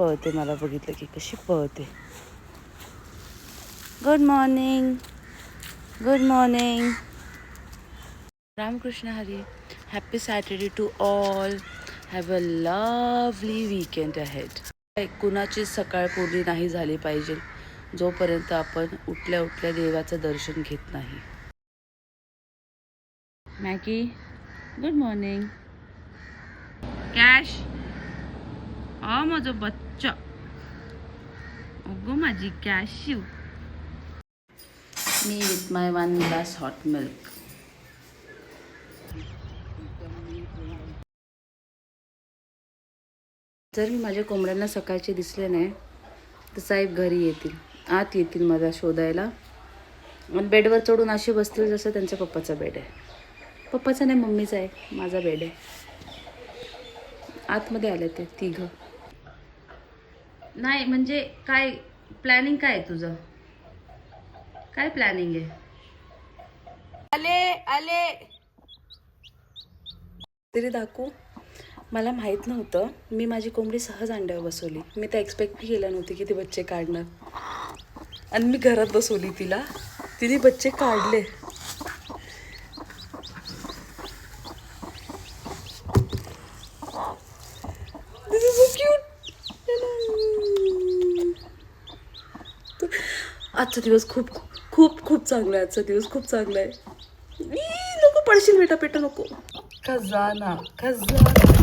पळते, मला बघितलं की कशी पळते. Good morning, good morning. Ramkrishna Hari. Happy Saturday to all. Have a lovely weekend ahead. कुणाची सकाळ पूर्ण नाही झाली पाहिजे जोपर्यंत आपण उठल्या उठल्या देवाचं दर्शन घेत नाही. Maggi, good morning. कॅश, माझं बच्चा, अगो माझी cashew. Me with my 1 glass hot milk. जर मी माझ्या कोंबड्यांना सकाळचे दिसले नाही तर साहेब घरी येतील, आत येतील मला शोधायला आणि बेडवर चढून असे बसतील जसं त्यांच्या पप्पाचा बेड आहे. पप्पाचा नाही, मम्मीचा आहे, माझा बेड आहे. आतमध्ये आले ते तिघं. नाही म्हणजे काय प्लॅनिंग, काय आहे तुझं, काय प्लॅनिंग आहे? आले आले तरी दाखवू. मला माहीत नव्हतं, मी माझी कोंबडी सहज अंड्यावर बसवली. मी तर एक्सपेक्ट केलं नव्हती की ती बच्चे काढणार, आणि मी घरात बसवली तिला, तिने बच्चे काढले. दिस इज सो क्यूट. आजचा दिवस खूप खूप खूप चांगला आहे. आजचा दिवस खूप चांगला आहे. नको पडशील बेटा, पेटा नको. खजाना खजाना.